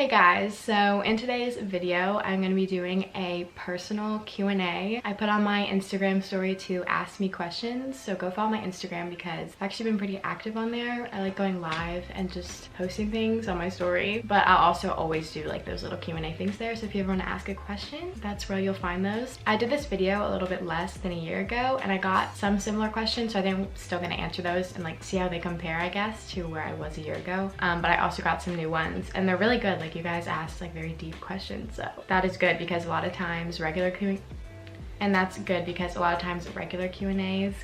Hey guys, so in today's video I'm going to be doing a personal Q&A. I put on my Instagram story to ask me questions, so go follow my Instagram because I've actually been pretty active on there. I like going live and just posting things on my story, but I'll also always do like those little Q&A things there, so if you ever want to ask a question, that's where you'll find those. I did this video a little bit less than a year ago and I got some similar questions, so I think I'm still going to answer those and like see how they compare, I guess, to where I was a year ago. But I also got some new ones and they're really good. Like, you guys asked like very deep questions, so that is good because a lot of times regular Q&As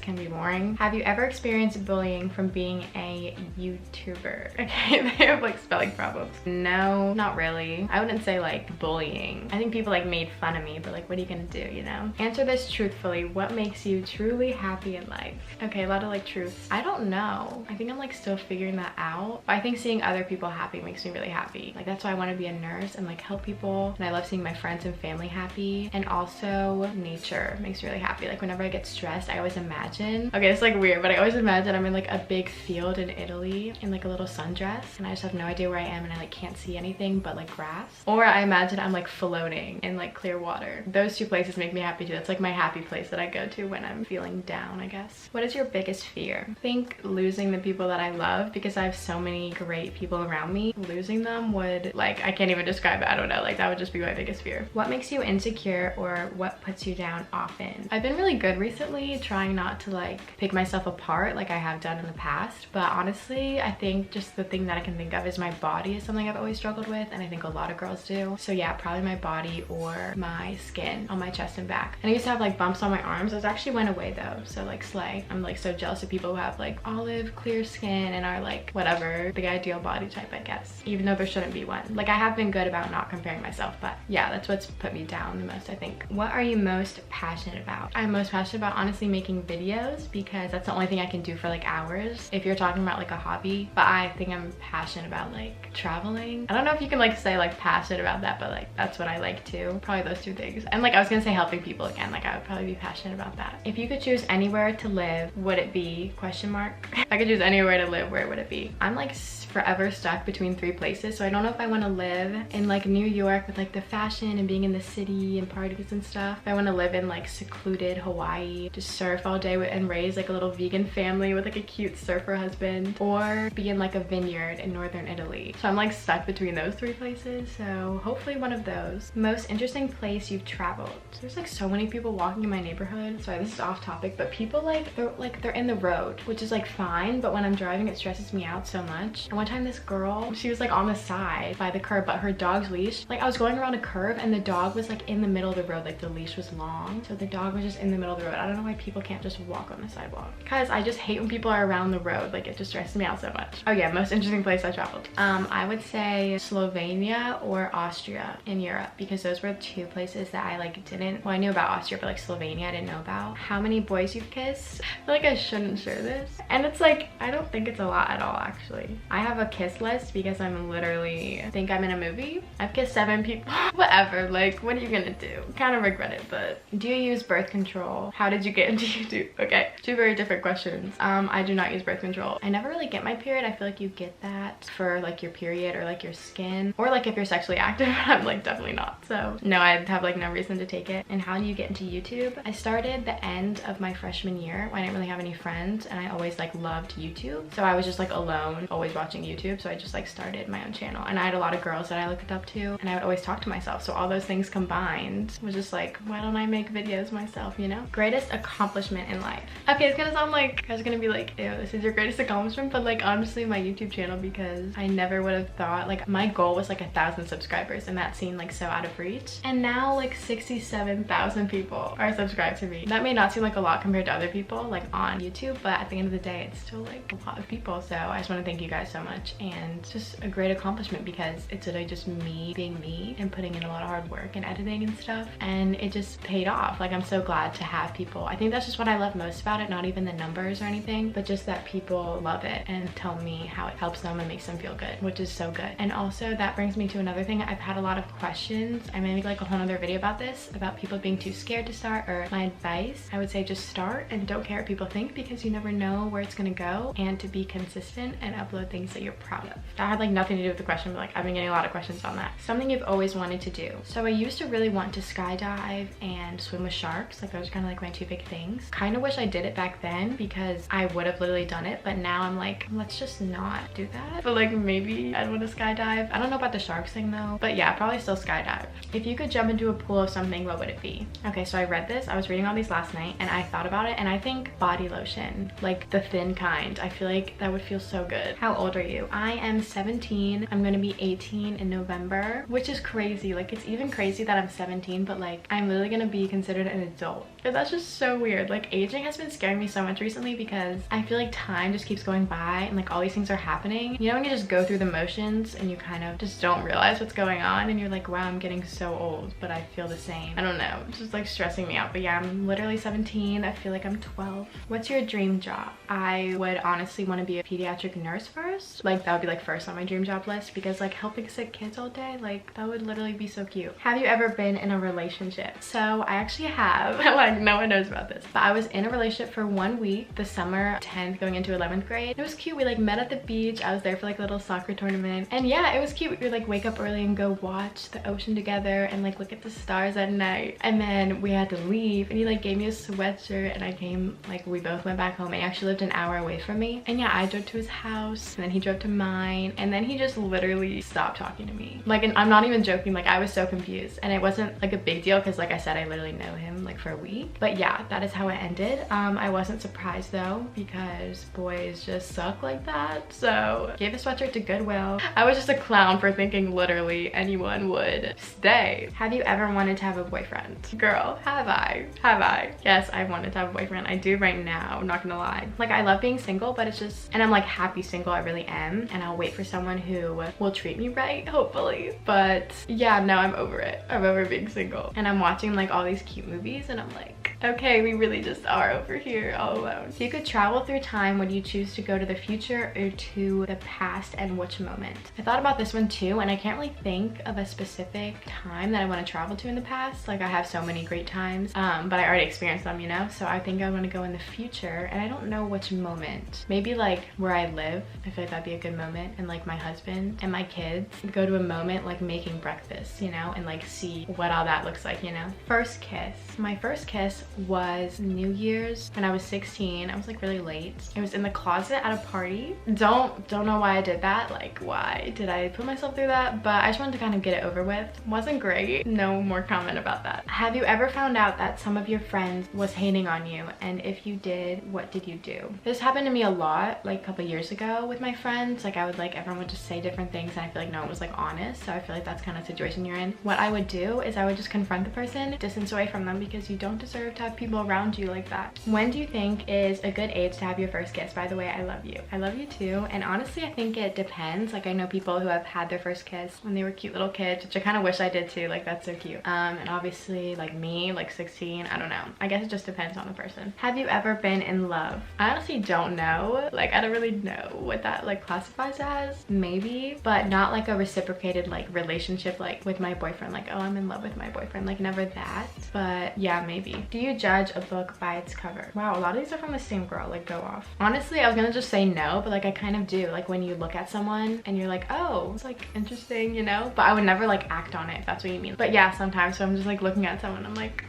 can be boring. Have you ever experienced bullying from being a YouTuber? Okay, they have like spelling problems. No, not really. I wouldn't say like bullying. I think people like made fun of me, but like what are you gonna do, you know? Answer this truthfully. What makes you truly happy in life? Okay, a lot of like truths. I don't know. I think I'm like still figuring that out. But I think seeing other people happy makes me really happy. Like, that's why I want to be a nurse and like help people. And I love seeing my friends and family happy. And also nature makes me really happy. Like, whenever I get stressed, I always imagine, okay, it's like weird, but I always imagine I'm in like a big field in Italy in like a little sundress and I just have no idea where I am and I like can't see anything but like grass. Or I imagine I'm like floating in like clear water. Those two places make me happy too. That's like my happy place that I go to when I'm feeling down, I guess. What is your biggest fear? I think losing the people that I love, because I have so many great people around me. Losing them would, like, I can't even describe it. I don't know, like that would just be my biggest fear. What makes you insecure or what puts you down often? I've been really good recently trying not to like pick myself apart like I have done in the past, but honestly I think just the thing that I can think of is my body is something I've always struggled with, and I think a lot of girls do. So yeah, probably my body or my skin on my chest and back. And I used to have like bumps on my arms. Those actually went away though, so like slay. I'm like so jealous of people who have like olive clear skin and are like whatever, the ideal body type, I guess, even though there shouldn't be one. Like, I have been good about not comparing myself, but yeah, that's what's put me down the most, I think. What are you most passionate about? I'm most passionate about honestly making videos because that's the only thing I can do for like hours if you're talking about like a hobby. But I think I'm passionate about like traveling. I don't know if you can like say like passionate about that, but like that's what I like too. Probably those two things. And like I was gonna say helping people again, like I would probably be passionate about that. If you could choose anywhere to live, would it be ? If I could choose anywhere to live, where would it be? I'm like forever stuck between 3 places, so I don't know if I want to live in like New York with like the fashion and being in the city and parties and stuff. If I want to live in like secluded Hawaii, just surf all day and raise like a little vegan family with like a cute surfer husband, or be in like a vineyard in northern Italy. So I'm like stuck between those 3 places, so hopefully one of those. Most interesting place you've traveled? There's like so many people walking in my neighborhood. Sorry, this is off topic, but people they're in the road, which is like fine, but when I'm driving it stresses me out so much. And one time this girl, she was like on the side by the curb, but her dog's leash, like I was going around a curve and the dog was like in the middle of the road, like the leash was long, so the dog was just in the middle of the road. I don't know why people can't just walk on the sidewalk, because I just hate when people are around the road. Like, it just stresses me out so much. Oh yeah, most interesting place I traveled. I would say Slovenia or Austria in Europe, because those were 2 places that I like didn't, well, I knew about Austria, but like Slovenia I didn't know about. How many boys you've kissed? I feel like I shouldn't share this, and it's like, I don't think it's a lot at all actually. I have a kiss list because I'm literally, I think I'm in a movie. I've kissed 7 people. Whatever, like what are you gonna do? Kind of regret it. But do you use birth control? How did you get into YouTube? Okay, 2 very different questions. I do not use birth control. I never really get my period. I feel like you get that for like your period or like your skin, or like if you're sexually active. I'm like definitely not, so no, I have like no reason to take it. And how do you get into YouTube? I started the end of my freshman year when I didn't really have any friends, and I always like loved YouTube, so I was just like alone always watching YouTube, so I just like started my own channel. And I had a lot of girls that I looked up to, and I would always talk to myself, so all those things combined was just like, why don't I make videos myself, you know? Greatest accomplishment in life. Okay, it's gonna sound like I was gonna be like, ew, this is your greatest accomplishment, but like honestly my YouTube channel, because I never would have thought, like my goal was like 1,000 subscribers and that seemed like so out of reach, and now like 67,000 people are subscribed to me. That may not seem like a lot compared to other people like on YouTube, but at the end of the day it's still like a lot of people. So I just want to thank you guys so much, and just a great accomplishment because it's literally just me being me and putting in a lot of hard work and editing and stuff, and it just paid paid off. Like, I'm so glad to have people. I think that's just what I love most about it, not even the numbers or anything, but just that people love it and tell me how it helps them and makes them feel good, which is so good. And also that brings me to another thing. I've had a lot of questions. I may make like a whole other video about this, about people being too scared to start, or my advice. I would say just start and don't care what people think, because you never know where it's gonna go, and to be consistent and upload things that you're proud of. That had like nothing to do with the question, but like I've been getting a lot of questions on that. Something you've always wanted to do. So I used to really want to skydive and swim with sharks. Like those are kind of like my two big things. Kind of wish I did it back then, because I would have literally done it, but now I'm like, let's just not do that. But like maybe I'd want to skydive. I don't know about the sharks thing though, but yeah, probably still skydive. If you could jump into a pool of something, what would it be? Okay, so I read this. I was reading all these last night and I thought about it, and I think body lotion, like the thin kind. I feel like that would feel so good. How old are you? I am 17. I'm gonna be 18 in November, which is crazy. Like, it's even crazy that I'm 17, but like I'm literally gonna be considered an adult. But that's just so weird. Like, aging has been scaring me so much recently, because I feel like time just keeps going by and like all these things are happening. You know, when you just go through the motions and you kind of just don't realize what's going on, and you're like, wow, I'm getting so old, but I feel the same. I don't know, it's just like stressing me out. But yeah, I'm literally 17. I feel like I'm 12. What's your dream job? I would honestly want to be a pediatric nurse first. Like, that would be like first on my dream job list, because like helping sick kids all day, like that would literally be so cute. Have you ever been in a relationship? So I actually have. Like, no one knows about this, but I was in a relationship for 1 week, the summer 10th going into 11th grade. It was cute. We like met at the beach. I was there for like a little soccer tournament, and yeah, it was cute. We would like wake up early and go watch the ocean together and like look at the stars at night, and then we had to leave, and he like gave me a sweatshirt, and I came, like we both went back home. He actually lived an hour away from me, and yeah, I drove to his house, and then he drove to mine, and then he just literally stopped talking to me. Like, and I'm not even joking, like I was so confused, and it wasn't like a big deal, because like I said, I literally know him like for a week. But yeah, that is how it ended. I wasn't surprised though, because boys just suck like that. So gave a sweatshirt to Goodwill. I was just a clown for thinking literally anyone would stay. Have you ever wanted to have a boyfriend? Girl, have I? Have I? Yes, I wanted to have a boyfriend. I do right now, I'm not gonna lie. Like, I love being single, but it's just, and I'm like happy single, I really am, and I'll wait for someone who will treat me right, hopefully. But yeah, no, I'm over it. I'm over being single, and I'm watching like all these cute movies, and I'm like, okay, we really just are over here all alone. If you could travel through time, would you choose to go to the future or to the past, and which moment? I thought about this one too, and I can't really think of a specific time that I want to travel to in the past. Like, I have so many great times, but I already experienced them, you know? So I think I want to go in the future, and I don't know which moment. Maybe like where I live. I feel like that'd be a good moment, and like my husband and my kids. Go to a moment like making breakfast, you know, and like see what all that looks like, you know? First kiss. My first kiss was New Year's when I was 16. I was like really late. It was in the closet at a party. Don't know why I did that. Like, why did I put myself through that? But I just wanted to kind of get it over with. Wasn't great. No more comment about that. Have you ever found out that some of your friends was hating on you? And if you did, what did you do? This happened to me a lot like a couple years ago with my friends. Like, I would like, everyone would just say different things, and I feel like no one was like honest. So I feel like that's kind of the situation you're in. What I would do is I would just confront the person, distance away from them, because you don't deserve to have people around you like that. When do you think is a good age to have your first kiss? By the way, I love you. I love you too. And honestly, I think it depends. Like, I know people who have had their first kiss when they were cute little kids, which I kind of wish I did too. Like, that's so cute. And obviously like me, like 16, I don't know. I guess it just depends on the person. Have you ever been in love? I honestly don't know. Like, I don't really know what that like classifies as. Maybe, but not like a reciprocated like relationship, like with my boyfriend. Like, oh, I'm in love with my boyfriend. Like, never that. But yeah, maybe. Do you judge a book by its cover? Wow, a lot of these are from the same girl. Like, go off. Honestly, I was gonna just say no, but like I kind of do. Like, when you look at someone and you're like, oh, it's like interesting, you know? But I would never like act on it, if that's what you mean. But yeah, sometimes. So I'm just like looking at someone, I'm like,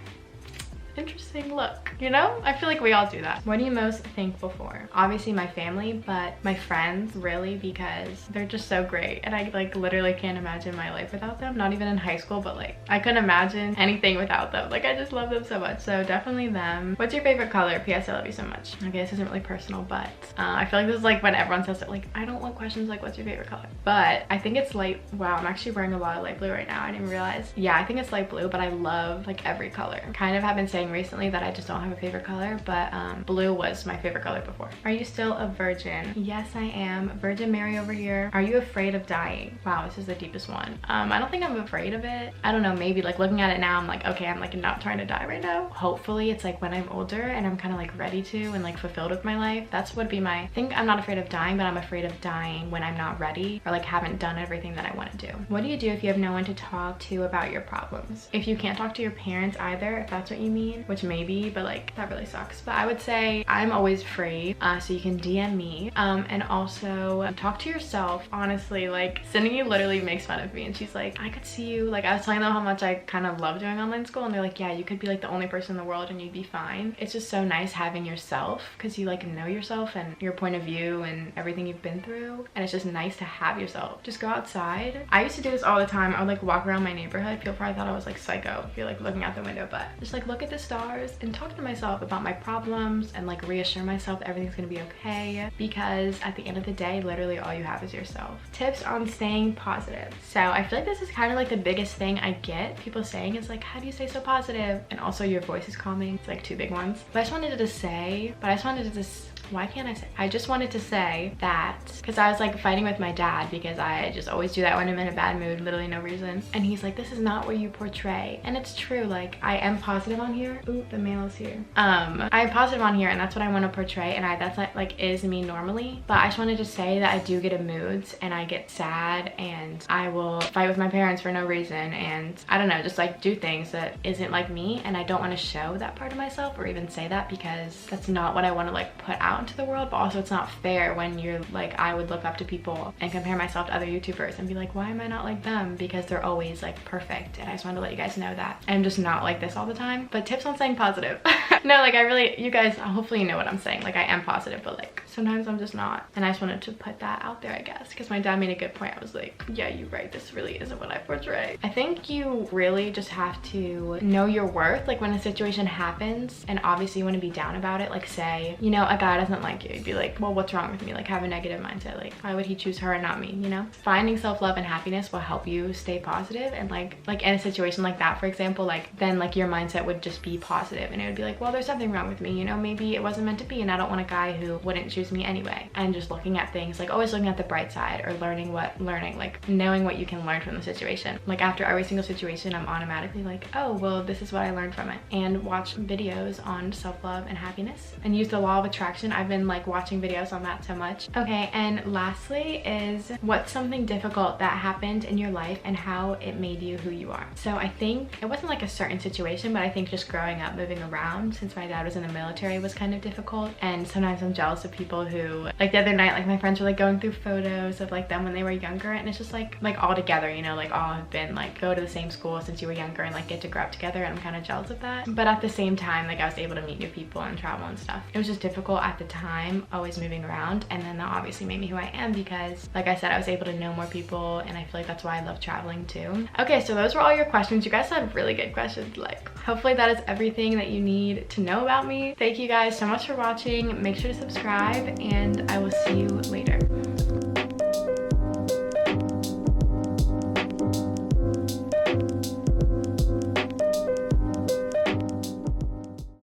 interesting look, you know? I feel like we all do that. What are you most thankful for? Obviously my family, but my friends, really, because they're just so great, and I like literally can't imagine my life without them. Not even in high school, but like I couldn't imagine anything without them. Like, I just love them so much. So definitely them. What's your favorite color? PS, I love you so much. Okay, this isn't really personal, but I feel like this is like when everyone says it. Like, I don't want questions like what's your favorite color, but I think it's light. Wow, I'm actually wearing a lot of light blue right now. I didn't realize. Yeah, I think it's light blue, but I love like every color. Kind of have been saying saying recently that I just don't have a favorite color, but blue was my favorite color before. Are you still a virgin? Yes, I am. Virgin Mary over here. Are you afraid of dying? Wow, this is the deepest one. I don't think I'm afraid of it. I don't know, maybe like looking at it now, I'm like, okay, I'm like not trying to die right now. Hopefully it's like when I'm older and I'm kind of like ready to and like fulfilled with my life. That's would be my, I think I'm not afraid of dying, but I'm afraid of dying when I'm not ready or like haven't done everything that I want to do. What do you do if you have no one to talk to about your problems? If you can't talk to your parents either, if that's what you mean, which maybe, but like that really sucks. But I would say I'm always free, so you can DM me, and also talk to yourself. Honestly, like Sydney literally makes fun of me and she's like, I could see you, like I was telling them how much I kind of love doing online school and they're like, yeah, you could be like the only person in the world and you'd be fine. It's just so nice having yourself because you like know yourself and your point of view and everything you've been through, and it's just nice to have yourself. Just go outside. I used to do this all the time. I would like walk around my neighborhood. People probably thought I was like psycho if you're like looking out the window, but just like look at the stars and talk to myself about my problems and like reassure myself that everything's gonna be okay, because at the end of the day, literally all you have is yourself. Tips on staying positive. So I feel like this is kind of like the biggest thing I get people saying is like, how do you stay so positive? And also your voice is calming. It's like two big ones. But I just wanted to say, why can't I say? I just wanted to say that because I was like fighting with my dad because I just always do that when I'm in a bad mood, literally no reason. And he's like, this is not what you portray. And it's true, like I am positive on here. Ooh, the mail is here. I am positive on here and that's what I want to portray, and that's like is me normally. But I just wanted to say that I do get in moods and I get sad and I will fight with my parents for no reason, and I don't know, just like do things that isn't like me, and I don't want to show that part of myself or even say that because that's not what I want to like put out into the world. But also it's not fair when you're like, I would look up to people and compare myself to other YouTubers and be like, why am I not like them? Because they're always like perfect. And I just wanted to let you guys know that I'm just not like this all the time. But tips on staying positive. No, like I really, you guys hopefully you know what I'm saying. Like I am positive, but like sometimes I'm just not. And I just wanted to put that out there, I guess, because my dad made a good point. I was like, yeah, you're right, this really isn't what I portray. I think you really just have to know your worth. Like when a situation happens and obviously you want to be down about it, like say, you know, a guy doesn't like you, you'd be like, well, what's wrong with me? Like have a negative mindset, like why would he choose her and not me, you know? Finding self-love and happiness will help you stay positive, and like in a situation like that, for example, like then like your mindset would just be positive and it would be like, well, there's something wrong with me, you know, maybe it wasn't meant to be and I don't want a guy who wouldn't choose me anyway. And just looking at things, like always looking at the bright side or learning, like knowing what you can learn from the situation. Like after every single situation, I'm automatically like, oh, well, this is what I learned from it. And watch videos on self-love and happiness and use the law of attraction. I've been like watching videos on that so much. Okay, and lastly is what's something difficult that happened in your life and how it made you who you are. So I think it wasn't like a certain situation, but I think just growing up, moving around since my dad was in the military was kind of difficult. And sometimes I'm jealous of people who, like the other night, like my friends were like going through photos of like them when they were younger, and it's just like all together, you know, like all have been like go to the same school since you were younger and like get to grow up together, and I'm kind of jealous of that. But at the same time, like I was able to meet new people and travel and stuff. It was just difficult at the time, always moving around, and then that obviously made me who I am because like I said, I was able to know more people, and I feel like that's why I love traveling too. Okay, so those were all your questions. You guys had really good questions. Like hopefully that is everything that you need to know about me. Thank you guys so much for watching. Make sure to subscribe and I will see you later.